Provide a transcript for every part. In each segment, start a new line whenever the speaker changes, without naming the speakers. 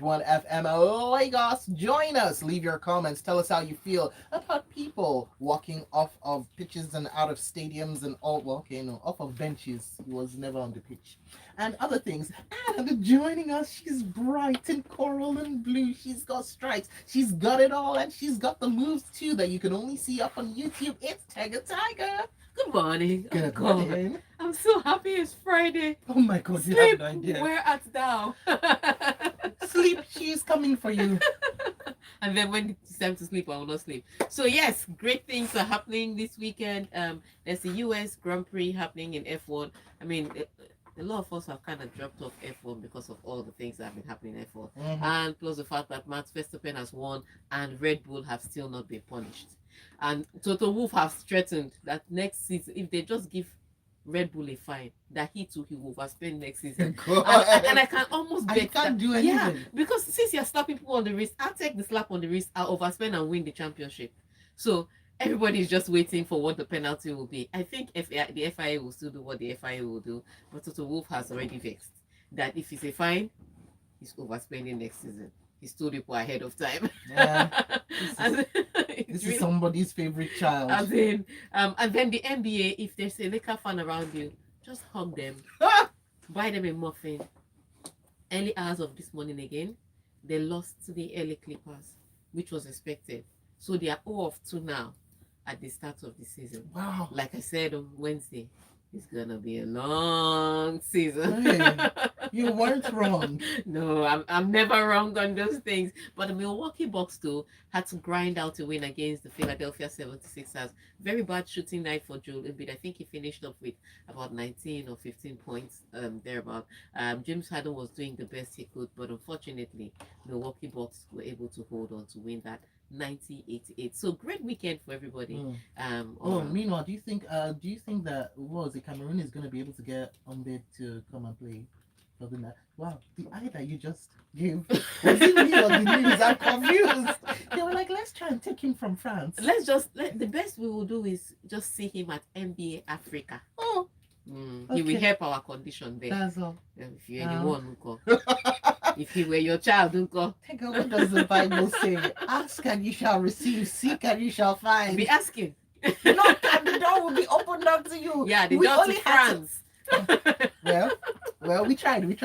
1 FM Lagos. Join us. Leave your comments. Tell us how you feel about people walking off of pitches and out of stadiums and all. Well, okay, no, off of benches. He was never on the pitch. And other things. And joining us, she's bright in coral and blue. She's got stripes. She's got it all. And she's got the moves too that you can only see up on YouTube. It's Tiger Tiger.
Good morning. Oh
Good
God.
morning.
I'm so happy it's Friday.
Oh my God, you have
Sleep,
no idea.
where art thou?
Sleep, she's coming for you.
And then when it's time to sleep, I will not sleep. So yes, great things are happening this weekend. There's the US Grand Prix happening in F1. I mean, a lot of us have kind of dropped off F1 because of all the things that have been happening in F1. And plus the fact that Max Verstappen has won and Red Bull have still not been punished. And Toto Wolff has threatened that next season, if they just give Red Bull a fine, that he will overspend next season. And I can almost bet
can't do anything.
Yeah, because since you're slapping people on the wrist, I'll take the slap on the wrist, I'll overspend and win the championship. So everybody's just waiting for what the penalty will be. I think the FIA will still do what the FIA will do, but Toto Wolff has already vexed that if it's a fine, he's overspending next season. He's told people ahead of time.
Yeah.
This
is somebody's favorite child.
As in, and then the NBA, if there's a Laker fan around you, just hug them, buy them a muffin. Early hours of this morning again, they lost to the LA Clippers, which was expected. So they are 0-2 now at the start of the season.
Wow.
Like I said on Wednesday, it's gonna be a long season.
Hey, you weren't wrong.
No, I'm never wrong on those things. But the Milwaukee Bucks too had to grind out a win against the Philadelphia 76ers. Very bad shooting night for Joel Embiid. I think he finished up with about 19 or 15 points thereabout. James Harden was doing the best he could, but unfortunately, Milwaukee Bucks were able to hold on to win that 90-88. So great weekend for everybody.
Meanwhile, do you think that the Cameroon is going to be able to get Umbe to come and play for the night? Wow, the eye that you just gave was it me or the news? I'm confused. They were like, let's try and take him from France.
The best we will do is just see him at NBA Africa.
Oh,
he will help our condition there.
That's all.
If you're anyone, if he were your child,
Take out, what does the Bible say? Ask and you shall receive, seek and you shall find.
Be asking.
Knock and the door will be opened up to you.
Yeah, the door to France.
Well, we tried. We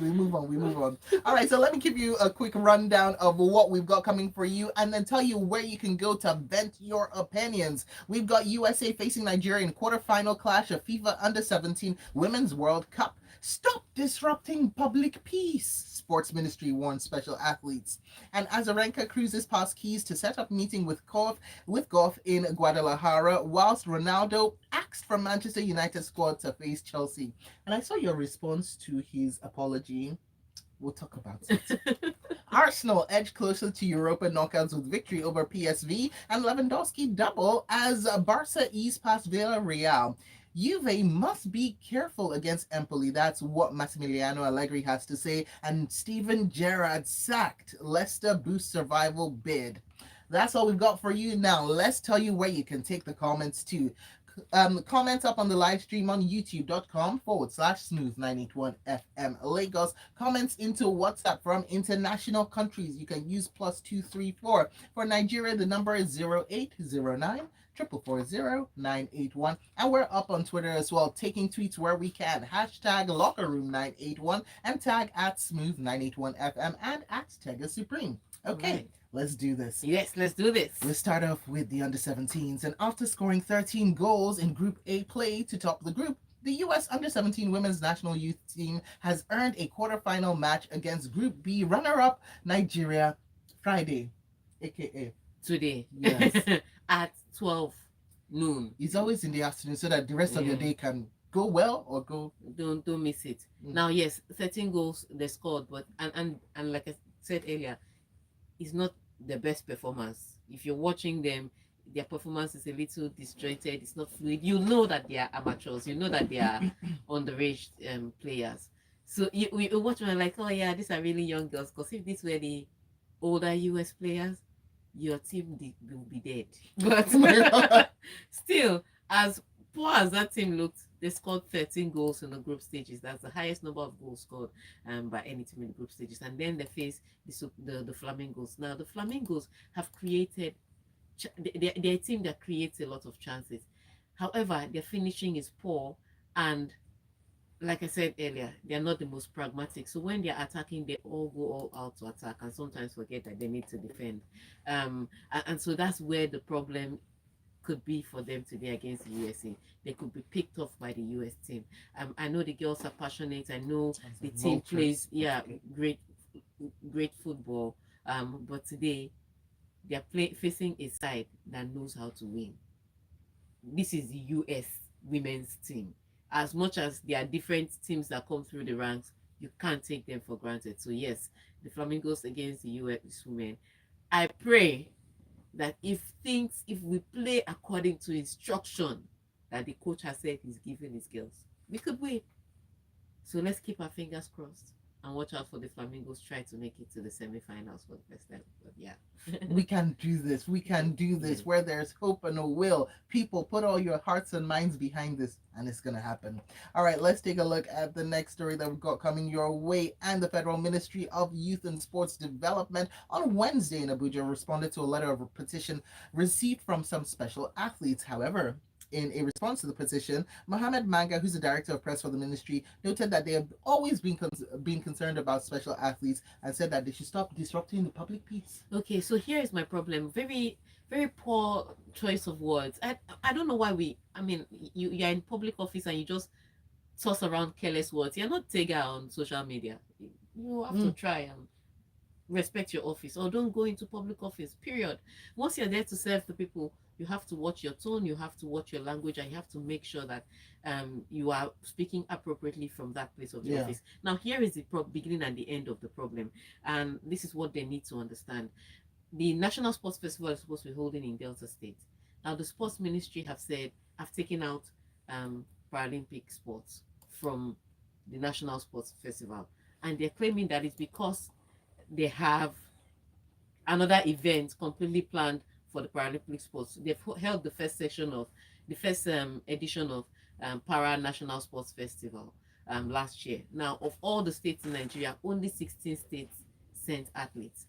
move on. All right, so let me give you a quick rundown of what we've got coming for you and then tell you where you can go to vent your opinions. We've got USA facing Nigeria in quarterfinal clash of FIFA Under-17 Women's World Cup. Stop disrupting public peace, Sports Ministry warns special athletes. And Azarenka cruises past Keys to set up meeting with Goff in Guadalajara, whilst Ronaldo axed from Manchester United squad to face Chelsea. And I saw your response to his apology. We'll talk about it. Arsenal edge closer to Europa knockouts with victory over PSV, and Lewandowski double as Barca ease past Villarreal. Juve must be careful against Empoli. That's what Massimiliano Allegri has to say. And Steven Gerrard sacked. Leicester boost survival bid. That's all we've got for you now. Let's tell you where you can take the comments to. Comment up on the live stream on youtube.com/smooth981fm Lagos. Comments into WhatsApp from international countries. You can use +234. For Nigeria, the number is 0809 440 981, and we're up on Twitter as well, taking tweets where we can. #LockerRoom981 and tag @Smooth981FM and @TegaSupreme. Okay. Right. Let's do this.
Yes, let's do this.
We'll start off with the Under-17s, and after scoring 13 goals in Group A play to top the group, the U.S. Under-17 Women's National Youth Team has earned a quarterfinal match against Group B runner-up Nigeria Friday, aka
today.
Yes.
At 12 noon.
It's always in the afternoon so that the rest of your day can go well or go.
Don't miss it. Now, yes, 13 goals they scored, but and like I said earlier, it's not the best performance. If you're watching them, their performance is a little disjointed. It's not fluid. You know that they are amateurs. You know that they are underage players. So we watch them and like, oh yeah, these are really young girls. Because if these were the older US players, your team will be dead. But still, as poor as that team looked, they scored 13 goals in the group stages. That's the highest number of goals scored by any team in the group stages. And then they face the Flamingos. Now, the Flamingos have created, they're a team that creates a lot of chances. However, their finishing is poor. And like I said earlier, they're not the most pragmatic. So when they're attacking, they all go all out to attack and sometimes forget that they need to defend. And so that's where the problem could be for them today against the USA. They could be picked off by the US team. I know the girls are passionate. I know the team plays, great, great football. But today they're facing a side that knows how to win. This is the US women's team. As much as there are different teams that come through the ranks, you can't take them for granted. So yes, the Flamingos against the US women. I pray that if we play according to instruction that the coach has said he's giving his girls, we could win. So let's keep our fingers crossed and watch out for the Flamingos try to make it to the semifinals for the first time. But yeah.
We can do this. We can do this. Where there's hope and a will, people, put all your hearts and minds behind this, and it's going to happen. All right, let's take a look at the next story that we've got coming your way. And the Federal Ministry of Youth and Sports Development on Wednesday in Abuja responded to a letter of petition received from some special athletes. However, in a response to the petition, Mohammed Manga, who's the director of press for the ministry, noted that they have always been concerned about special athletes and said that they should stop disrupting the public peace.
Okay, so here is my problem. Very, very poor choice of words. I don't know why you're in public office and you just toss around careless words. You're not Tega on social media. You have to try and respect your office, or don't go into public office, period. Once you're there to serve the people, you have to watch your tone, you have to watch your language, and you have to make sure that you are speaking appropriately from that place of the office. Now, here is the beginning and the end of the problem, and this is what they need to understand. The National Sports Festival is supposed to be holding in Delta State. Now, the sports ministry have said, I've taken out Paralympic sports from the National Sports Festival, and they're claiming that it's because they have another event completely planned for the Paralympic sports. They've held the first edition of Para National Sports Festival last year. Now, of all the states in Nigeria, only 16 states sent athletes,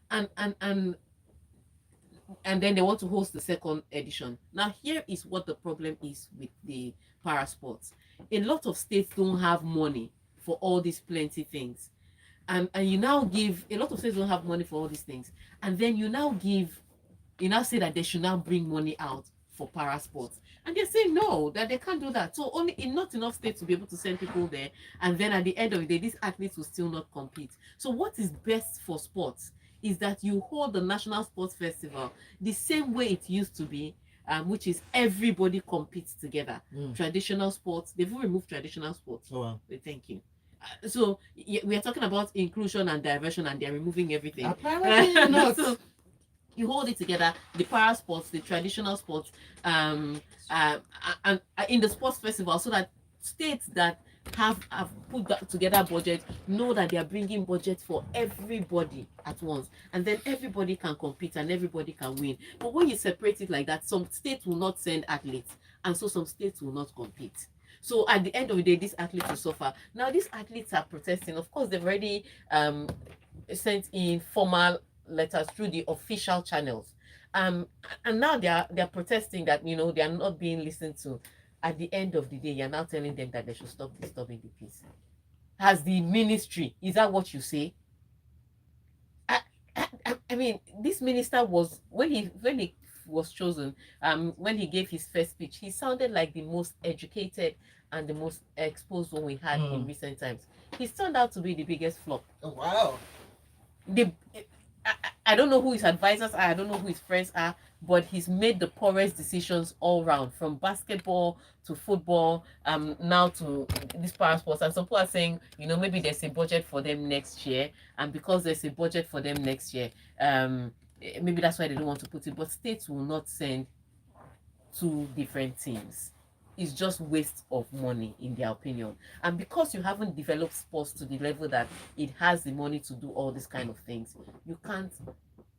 and then they want to host the second edition. Now, here is what the problem is with the para sports. A lot of states don't have money for all these plenty things. And you now give, a lot of states don't have money for all these things, and then you now say that they should now bring money out for para sports, and they're saying no, that they can't do that. So not enough states to be able to send people there, and then at the end of the day, these athletes will still not compete. So what is best for sports is that you hold the National Sports Festival the same way it used to be, which is everybody competes together. Traditional sports, they've removed traditional sports.
Oh, wow.
Thank you. So we are talking about inclusion and diversion, and they're removing everything.
Apparently not.
So you hold it together, the para sports, the traditional sports, and in the sports festival, so that states that have put that together budget know that they are bringing budget for everybody at once, and then everybody can compete and everybody can win. But when you separate it like that, some states will not send athletes, and so some states will not compete. So at the end of the day, these athletes will suffer. Now, these athletes are protesting. Of course, they've already sent in formal letters through the official channels. And now they are protesting that, they are not being listened to. At the end of the day, you're now telling them that they should stop disturbing the peace. As the ministry, is that what you say? I mean, this minister was, when he was chosen, when he gave his first speech, he sounded like the most educated and the most exposed one we had in recent times. He's turned out to be the biggest flop.
Oh, wow.
I don't know who his advisors are, I don't know who his friends are, but he's made the poorest decisions all round, from basketball to football, now to these para sports. And some people are saying, maybe there's a budget for them next year, and because there's a budget for them next year, maybe that's why they don't want to put it. But states will not send two different teams. It's just waste of money, in their opinion. And because you haven't developed sports to the level that it has the money to do all these kind of things, you can't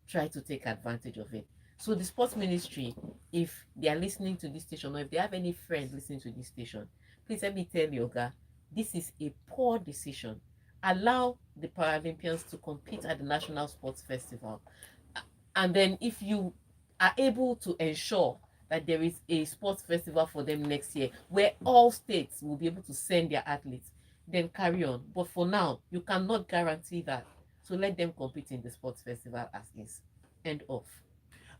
try to take advantage of it. So the sports ministry if they are listening to this station, or if they have any friends listening to this station, please let me tell you, Oga, this is a poor decision. Allow the Paralympians to compete at the National Sports Festival. And then if you are able to ensure that there is a sports festival for them next year where all states will be able to send their athletes, then carry on. But for now, you cannot guarantee that. So let them compete in the sports festival as is. End of.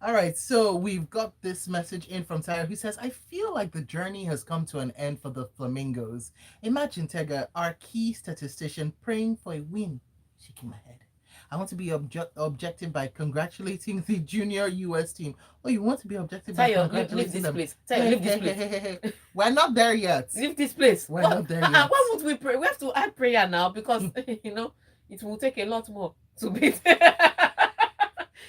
All right, so we've got this message in from Tyra who says, I feel like the journey has come to an end for the Flamingos. Imagine Tega, our key statistician, praying for a win. Shaking my head. I want to be objective by congratulating the junior US team. Oh, you want to be objective by
Tayo,
congratulating
leave this
them?
place. Tayo, leave this place.
We're not there yet.
Leave this place.
We're not there yet.
Why would we pray? We have to add prayer now because, it will take a lot more to beat.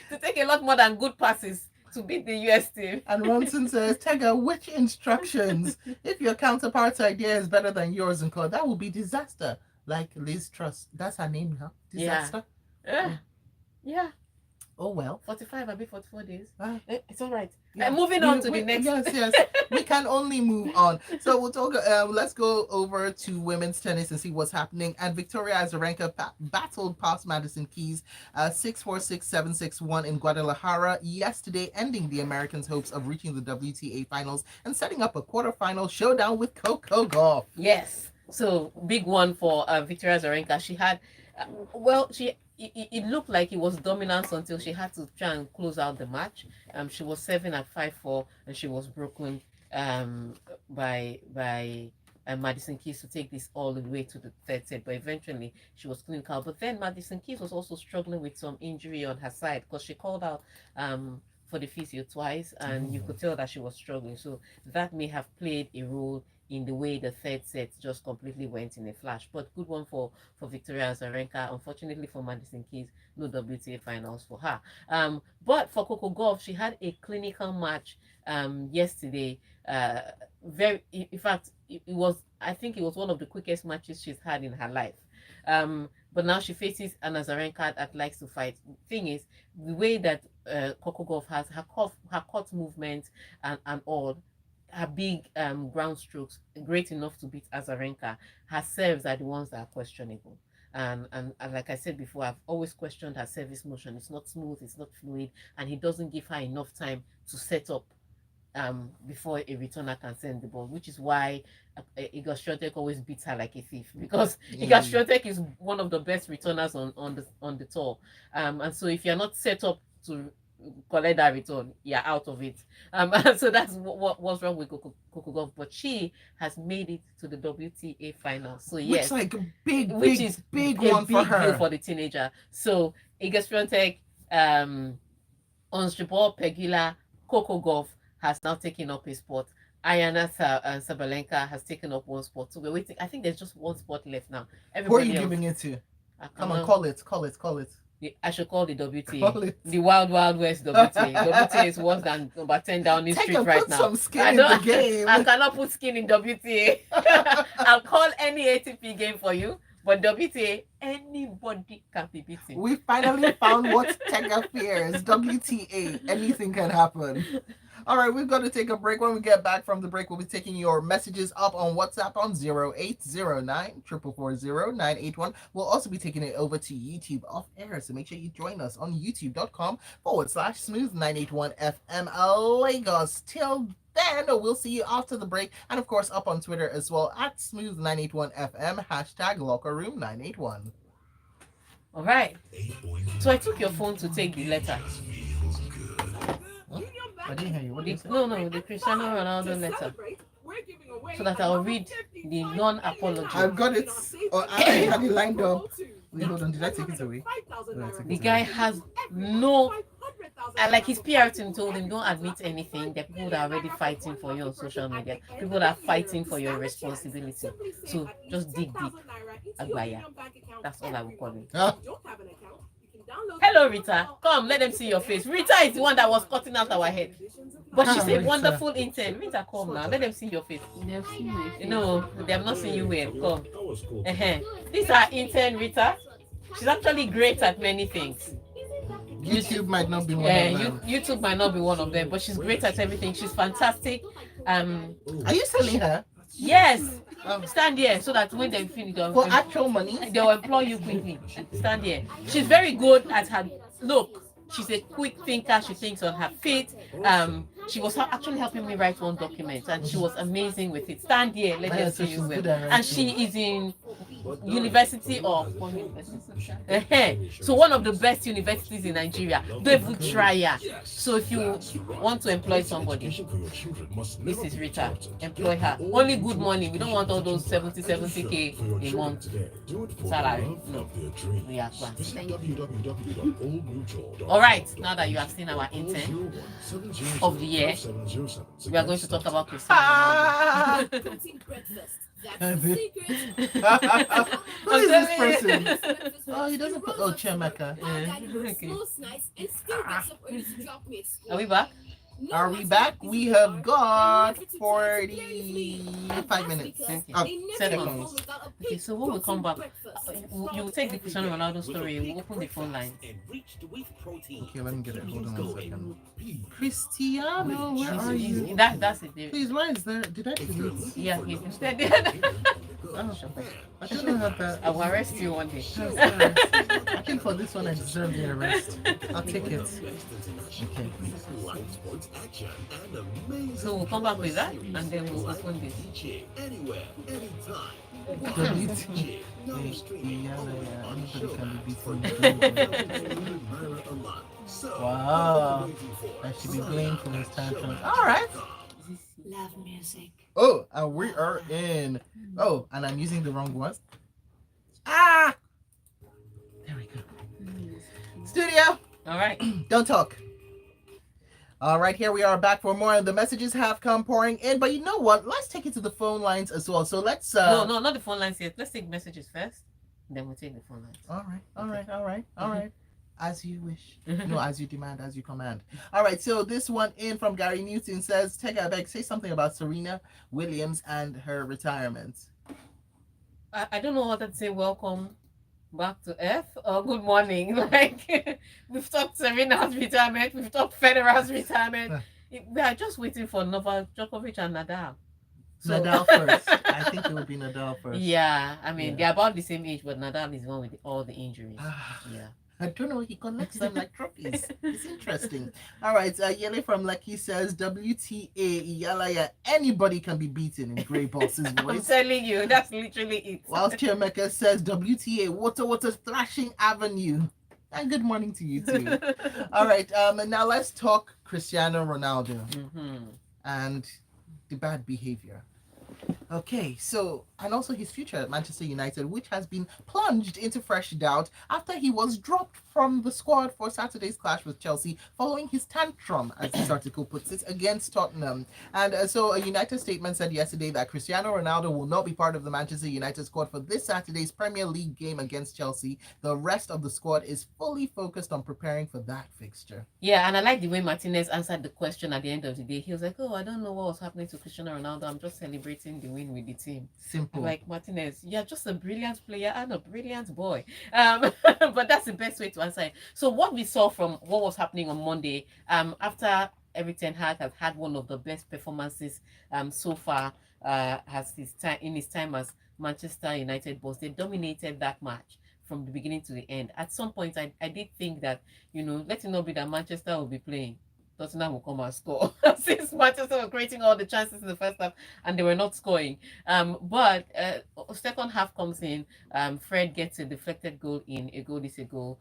To take a lot more than good passes to beat the US team.
And Ronson says, Tega, which instructions? If your counterpart's idea is better than yours and code, that will be disaster. Like Liz Truss. That's her name, huh? Disaster?
Yeah.
Oh, well.
45, I'll be 44 days. It's all right.
Yeah.
Moving on to the next.
Yes. We can only move on. So we'll talk. Let's go over to women's tennis and see what's happening. And Victoria Azarenka battled past Madison Keys 6-4, 6-7, 6-1 in Guadalajara yesterday, ending the Americans' hopes of reaching the WTA finals and setting up a quarterfinal showdown with Coco Gauff.
Yes. So big one for Victoria Azarenka. She had, it looked like it was dominance until she had to try and close out the match. She was serving at 5-4 and she was broken by Madison Keys to take this all the way to the third set. But eventually she was clinical. But then Madison Keys was also struggling with some injury on her side because she called out for the physio twice, and you could tell that she was struggling. So that may have played a role in the way the third set just completely went in a flash. But good one for Victoria Azarenka. Unfortunately for Madison Keys, no WTA finals for her. But for Coco Gauff, she had a clinical match yesterday. In fact, I think it was one of the quickest matches she's had in her life. But now she faces an Azarenka that likes to fight. The thing is, the way that Coco Gauff has her court movement and all, her big ground strokes, great enough to beat Azarenka. Her serves are the ones that are questionable. And like I said before, I've always questioned her service motion. It's not smooth, it's not fluid, and he doesn't give her enough time to set up before a returner can send the ball, which is why Iga Swiatek always beats her like a thief, because Iga Swiatek is one of the best returners on the tour. And so if you're not set up to collect that return, you're out of it. So that's what was wrong with Coco Gauff, but she has made it to the WTA final. So yes,
which like big
one
for her,
deal for the teenager. So Iga Swiatek, Ons Pegula, Coco Gauff has now taken up a spot. Ayana Sabalenka has taken up one spot. So we're waiting. I think there's just one spot left now.
Who are you giving it to? Come on, call it.
I should call the WTA.
Call it.
The Wild Wild West WTA. WTA is worse than number 10 Downing Street right
put
now.
Some skin in the game.
I cannot put skin in WTA. I'll call any ATP game for you, but WTA, anybody can be beaten.
We finally found what Tega fears. WTA, anything can happen. All right, we've got to take a break. When we get back from the break, we'll be taking your messages up on WhatsApp on 0809 440 981. We'll also be taking it over to YouTube off air, so make sure you join us on youtube.com/smooth981FM Lagos. Till then, we'll see you after the break, and of course up on Twitter as well at smooth981FM #lockerroom981.
All right. So I took your phone to take the letter.
I didn't hear you. What did you say?
No, the Cristiano Ronaldo letter. So that I'll read the non-apology.
I've got it. I had it lined up. Wait, hold on. Did I take it away?
The guy has no... like his PR team told him, don't admit anything. There are people that are already fighting for you on social media. People that are fighting for your responsibility. So just dig deep. Agbaya. That's all I will call him. Hello, Rita. Come, let them see your face. Rita is the one that was cutting out our head. But she's a wonderful intern. Rita, come now. Let them see your face.
They've seen my face.
No, they have not seen you well. Come. This is our intern, Rita. She's actually great at many things.
YouTube might not be one of them.
YouTube might not be one of them, but she's great at everything. She's fantastic.
Are you selling her?
Yes. Stand here so that when they finish
for actual money,
they will employ you quickly. Stand here. She's very good at her look. She's a quick thinker. She thinks on her feet. She was actually helping me write one document, and she was amazing with it. Stand here, let us see you well. And she is in university of so one of the best universities in Nigeria. Don't even try her. So if you want to employ somebody, this is Rita. Employ her. Only good money. We don't want all those 70k a month salary. No, we are plans. All right. Now that you have seen our intern of the year, we are going to talk about Cristiano.
Who is this person? Oh, he doesn't put. Oh, Chiamaka.
Are we back?
Are we back? We have got 45 minutes.
Seconds. Okay, so when we come back, you will take the Cristiano Ronaldo story, we'll open the phone line.
Okay, let me get it. Hold on 1 second. Cristiano, where are you?
That's it.
Please, why is there? Did I delete?
Yeah, he's instead.
I shouldn't have that.
I will arrest you one day.
I think for this one I deserve the arrest. I'll take it. Okay.
So we'll come back with that and then we'll open this.
Anybody can be beaten. Wow. I should be blamed for his tantrum. Alright.
Love music.
Oh, and we are in. Oh, and I'm using the wrong ones. Ah! There we go. Studio.
All right.
Don't talk. All right, here we are back for more, and the messages have come pouring in. But you know what? Let's take it to the phone lines as well. So let's.
No, not the phone lines yet. Let's take messages first, then we'll take the phone lines.
All right. As you wish. No, as you demand, as you command. All right, so this one in from Gary Newton says, take a beg, say something about Serena Williams and her retirement.
I don't know what to say. Welcome back to Earth or good morning. Like, we've talked Serena's retirement, we've talked Federer's retirement. We are just waiting for Novak Djokovic and Nadal.
So, Nadal first. I think it would be Nadal first.
Yeah, I mean, they're about the same age, but Nadal is one with all the injuries. Yeah.
I don't know. He collects them like trophies. It's interesting. All right. Yele from Lucky says, WTA, Yalaya, anybody can be beaten in Grey Boss's voice.
I'm telling you, that's literally it.
Whilst Chiamaka says, WTA, Water, Thrashing Avenue. And good morning to you too. All right. And now let's talk Cristiano Ronaldo and the bad behavior. Okay, so, and also his future at Manchester United, which has been plunged into fresh doubt after he was dropped from the squad for Saturday's clash with Chelsea following his tantrum, as this article puts it, against Tottenham. And so a United statement said yesterday that Cristiano Ronaldo will not be part of the Manchester United squad for this Saturday's Premier League game against Chelsea. The rest of the squad is fully focused on preparing for that fixture.
Yeah, and I like the way Martinez answered the question at the end of the day. He was like, oh, I don't know what was happening to Cristiano Ronaldo. I'm just celebrating the win with the team.
Simple.
Like, Martinez, you're just a brilliant player and a brilliant boy. But that's the best way to answer it. So what we saw from what was happening on Monday, after Erik ten Hag has had one of the best performances so far has in his time as Manchester United boss. They dominated that match from the beginning to the end. At some point, I did think that, let it not be that Manchester will be playing. Tottenham will come and score. Since Manchester were creating all the chances in the first half and they were not scoring. But second half comes in, Fred gets a deflected goal in, a goal is a goal,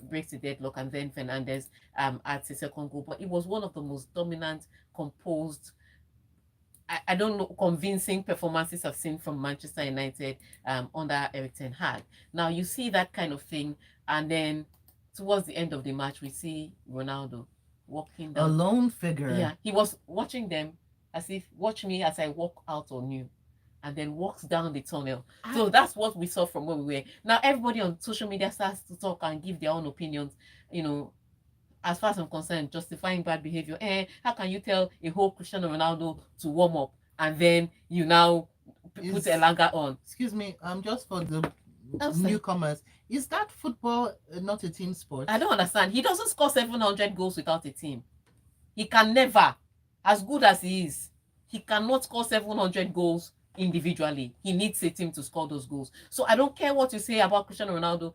breaks the deadlock, and then Fernandes adds a second goal. But it was one of the most dominant, composed, I don't know, convincing performances I've seen from Manchester United under Erik ten Hag. Now you see that kind of thing, and then towards the end of the match, we see Ronaldo walking down.
A lone figure.
Yeah, he was watching them as if, watch me as I walk out on you, and then walks down the tunnel. So that's what we saw from where we were. Now everybody on social media starts to talk and give their own opinions, as far as I'm concerned, justifying bad behavior. How can you tell a whole Cristiano Ronaldo to warm up and then you now put Elanga on?
Excuse me, just for the newcomers, Is that football not a team sport?
I don't understand. He doesn't score 700 goals without a team. He can never, as good as he is, he cannot score 700 goals individually. He needs a team to score those goals. So I don't care what you say about Cristiano Ronaldo.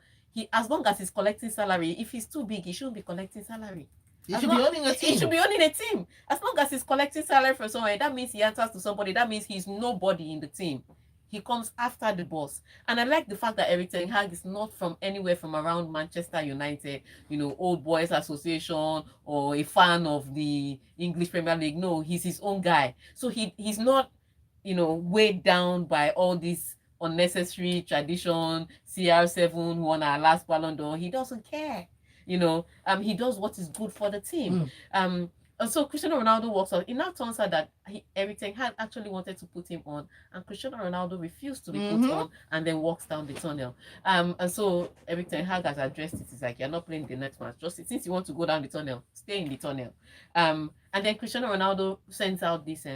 As long as he's collecting salary, if he's too big, he shouldn't be collecting salary.
He should be owning a team.
He should be owning a team. As long as he's collecting salary from somewhere, that means he answers to somebody. That means he's nobody in the team. He comes after the boss. And I like the fact that Eric Ten Hag is not from anywhere from around Manchester United, Old Boys Association or a fan of the English Premier League. No, he's his own guy. So he's not, weighed down by all this unnecessary tradition. CR7 won our last Ballon d'Or. He doesn't care. He does what is good for the team. And so Cristiano Ronaldo walks out. It now turns out that Eric Ten Hag actually wanted to put him on, and Cristiano Ronaldo refused to be put on, and then walks down the tunnel. And so Eric Ten Hag has addressed it. It's like, you're not playing the next match. Just since you want to go down the tunnel, stay in the tunnel. And then Cristiano Ronaldo sends out this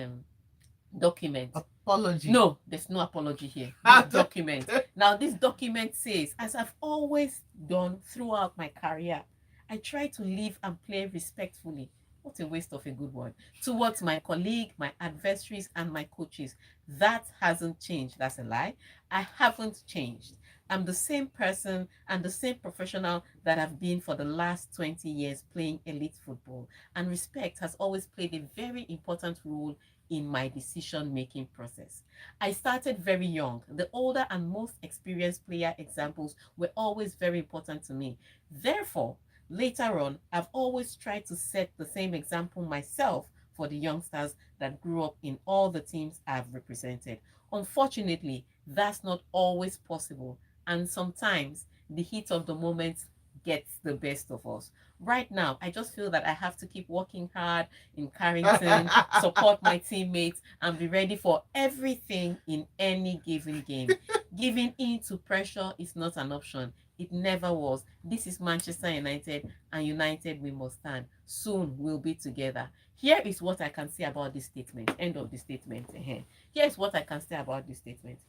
document.
Apology.
No, there's no apology here. This document. Now, this document says, as I've always done throughout my career, I try to live and play respectfully. What a waste of a good word. Towards my colleague, my adversaries, and my coaches. That hasn't changed. That's a lie. I haven't changed. I'm the same person and the same professional that I've been for the last 20 years playing elite football. And respect has always played a very important role in my decision-making process. I started very young. The older and most experienced player examples were always very important to me. Therefore, later on, I've always tried to set the same example myself for the youngsters that grew up in all the teams I've represented. Unfortunately, that's not always possible, and sometimes the heat of the moment gets the best of us. Right now, I just feel that I have to keep working hard in Carrington, support my teammates, and be ready for everything in any given game. Giving in to pressure is not an option. It never was. This is Manchester United, and united we must stand. Soon we'll be together. Here is what I can say about this statement. End of the statement. Here is what I can say about this statement.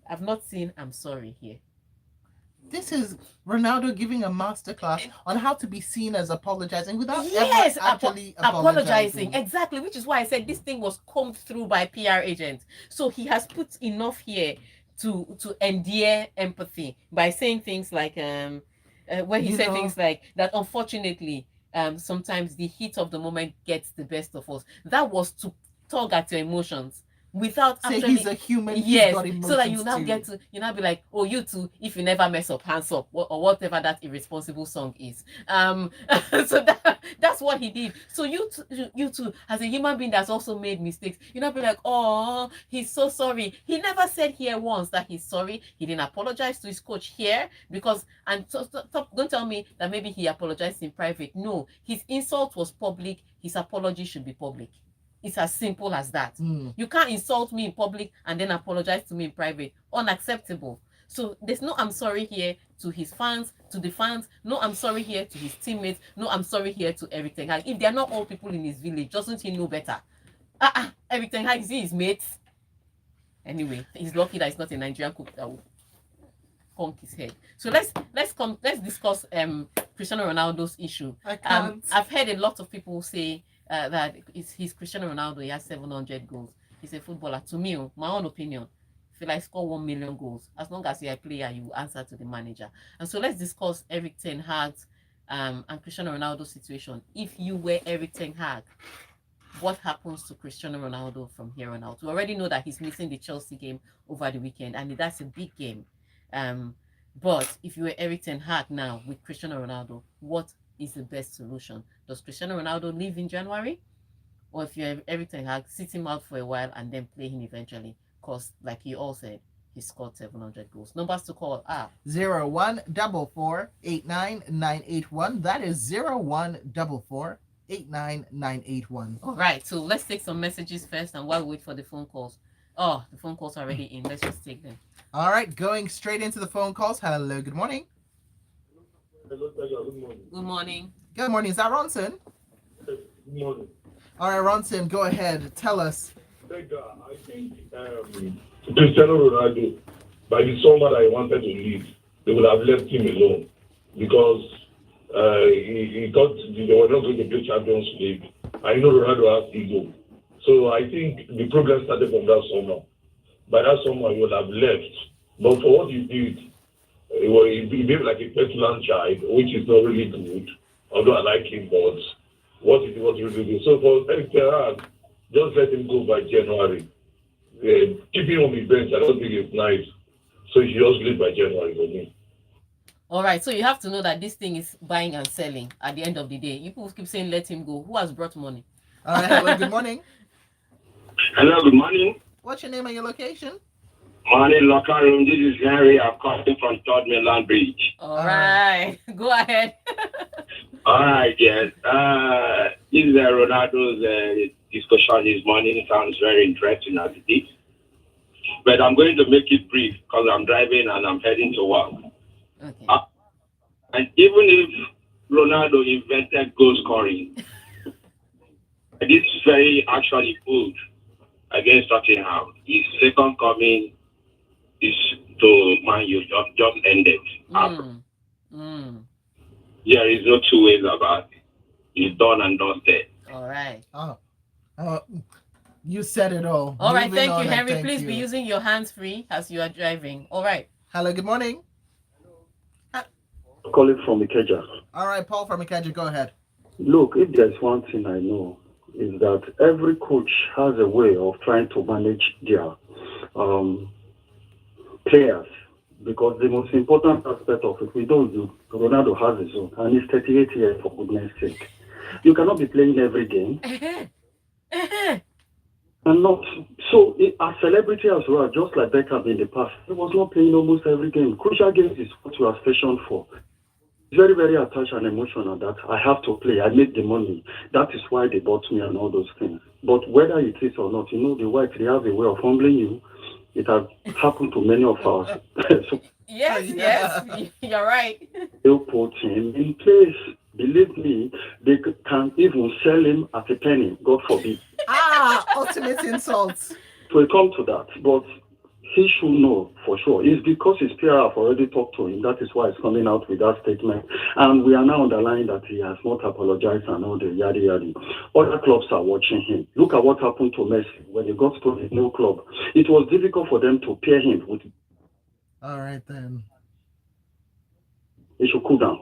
I've not seen I'm sorry here.
This is Ronaldo giving a masterclass on how to be seen as apologizing without
ever
actually
apologizing. Exactly, which is why I said this thing was combed through by PR agents. So he has put enough here to endear empathy by saying things like when he said things like that, unfortunately sometimes the heat of the moment gets the best of us. That was to tug at your emotions without
say
actually,
he's a human.
Yes, so that you now get to be like, oh, you too, if you never mess up, hands up, or whatever that irresponsible song is. So that's what he did. So you too, as a human being that's also made mistakes, you know, be like, oh, he's so sorry. He never said here once that he's sorry. He didn't apologize to his coach here because, and don't tell me that maybe he apologized in private. No, his insult was public. His apology should be public. It's as simple as that. You can't insult me in public and then apologize to me in private. Unacceptable. So there's no I'm sorry here to his fans, to the fans. No I'm sorry here to his teammates. No I'm sorry here to Eric Ten Hag. If they're not all people in his village, doesn't he know better? Eric Ten Hag, is he his mates? Anyway, he's lucky that it's not a Nigerian cook that will conk his head. So let's discuss Cristiano Ronaldo's issue. I've heard a lot of people say that he's Cristiano Ronaldo. He has 700 goals. He's a footballer. To me, my own opinion, I feel like score 1 million goals. As long as you're a player, you answer to the manager. And so let's discuss Eric Ten Hag's and Cristiano Ronaldo's situation. If you were Eric Ten Hag, what happens to Cristiano Ronaldo from here on out? We already know that he's missing the Chelsea game over the weekend, and that's a big game. But if you were Eric Ten Hag now with Cristiano Ronaldo, what is the best solution? Does Cristiano Ronaldo leave in January? Or if you're Eric Ten Hag, sit him out for a while and then play him eventually? Because, like you all said, he scored 700 goals. Numbers to call are
0144898981. That is 0144898981.
All right, so let's take some messages first, and while we wait for the phone calls. Oh, the phone calls are already in. Let's just take them.
All right, going straight into the phone calls. Hello, good morning.
Hello, good morning.
Good morning.
Good morning. Is that Ronson?
Good morning.
All right, Ronson, go ahead. Tell us.
I think Cristiano Ronaldo, by the summer that he wanted to leave, they would have left him alone because he thought they were not going to play Champions League. I know Ronaldo has ego. So I think the problem started from that summer. By that summer, he would have left. But for what he did, he behaved like a petulant child, which is not really good. Although I like him, but what he did was really good. So for Eric Ten Hag, just let him go by January. Keeping him on the bench, I don't think it's nice. So he should just leave by January for me.
All right, so you have to know that this thing is buying and selling at the end of the day. People keep saying let him go. Who has brought money?
All right, hello, good morning.
Hello, good morning.
What's your name and your location?
Morning, locker room. This is Henry. I'm calling from Third Mainland Bridge.
All right, go ahead.
All right, yes. This is Ronaldo's discussion this morning. Sounds very interesting as it is. But I'm going to make it brief because I'm driving and I'm heading to work.
Okay.
And even if Ronaldo invented goal scoring, this is very actually good against Tottenham. His second coming is to Man U just ended. There is no two ways about it. It's done and dusted.
All right.
You said it all.
All right,
Moving
thank you,
on,
Henry.
thank
Please
you.
be using your hands free as you are driving. All right.
Hello, good morning.
Calling from Ikeja.
All right, Paul from Ikeja, go ahead.
Look, if there's one thing I know, is that every coach has a way of trying to manage their players. Because the most important aspect of it, we don't do. Ronaldo has his own, and he's 38 years, for goodness sake. You cannot be playing every game. And not so as celebrity as well, just like Beckham in the past. He was not playing almost every game. Crucial games is what you are stationed for. Very, very attached and emotional that I have to play. I make the money. That is why they bought me and all those things. But whether it is or not, the whites, they have a way of humbling you. It has happened to many of us. So
Yes, you're right.
they'll put him in place. Believe me, they can even sell him at a penny, God forbid.
Ultimate insults.
It will come to that. But he should know for sure. It's because his PR have already talked to him. That is why he's coming out with that statement. And we are now underlying that he has not apologized and all the yada yada. Other clubs are watching him. Look at what happened to Messi when he got to his new club. It was difficult for them to pair him with.
All right, then.
He should cool down.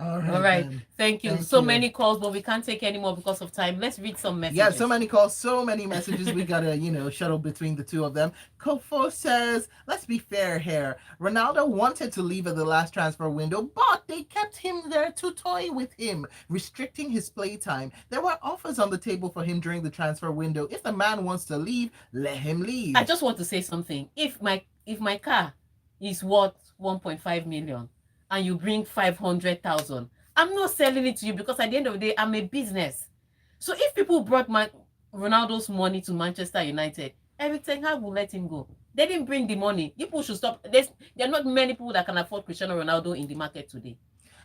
All
right.
then.
Thank you.
Thank
So
you.
many calls, but we can't take any more because of time. Let's read some messages.
Yeah, so many calls, so many messages. We gotta, shuttle between the two of them. Kofo says, let's be fair here. Ronaldo wanted to leave at the last transfer window, but they kept him there to toy with him, restricting his play time. There were offers on the table for him during the transfer window. If the man wants to leave, let him leave.
I just want to say something. If my car is worth 1.5 million and you bring 500,000, I'm not selling it to you because at the end of the day, I'm a business. So if people brought Ronaldo's money to Manchester United, Eric Ten Hag will let him go. They didn't bring the money. People should stop. There are not many people that can afford Cristiano Ronaldo in the market today.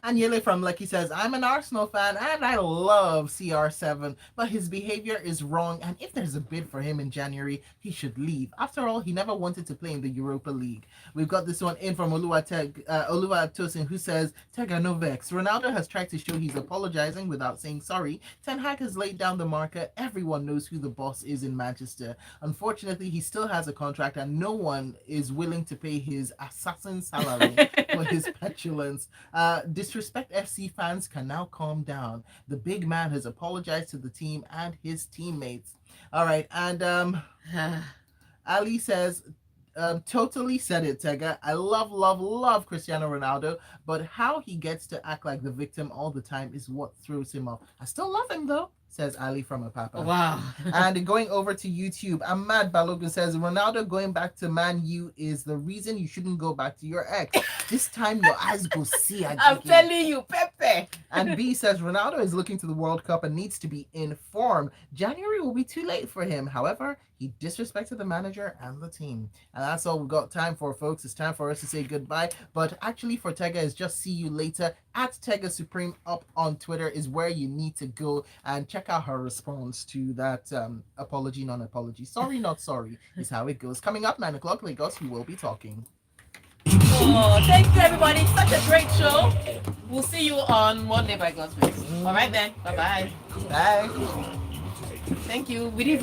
And Yele from Lucky says, I'm an Arsenal fan and I love CR7, but his behavior is wrong. And if there's a bid for him in January, he should leave. After all, he never wanted to play in the Europa League. We've got this one in from Oluwatosin, who says, Tega Novex, Ronaldo has tried to show he's apologizing without saying sorry. Ten Hag has laid down the marker. Everyone knows who the boss is in Manchester. Unfortunately, he still has a contract and no one is willing to pay his assassin salary for his petulance. Disrespect FC fans can now calm down. The big man has apologized to the team and his teammates. All right, and Ali says, totally said it, Tega. I love Cristiano Ronaldo, but how he gets to act like the victim all the time is what throws him off. I still love him though, says Ali from Apapa.
Wow.
And going over to YouTube, Ahmad Balogun says, Ronaldo going back to Man U is the reason you shouldn't go back to your ex. This time your eyes go see again.
I'm telling you, Pepe.
And B says, Ronaldo is looking to the World Cup and needs to be in form. January will be too late for him. However, he disrespected the manager and the team. And that's all we've got time for, folks. It's time for us to say goodbye. But actually for Tega is just see you later. At Tega Supreme up on Twitter is where you need to go and check out her response to that apology, non-apology. Sorry, not sorry is how it goes. Coming up 9 o'clock Lagos, we will be talking.
Oh, thank you, everybody. It's such a great show. We'll see you on Monday by God's grace. All right then. Bye-bye.
Bye.
Thank you. We didn't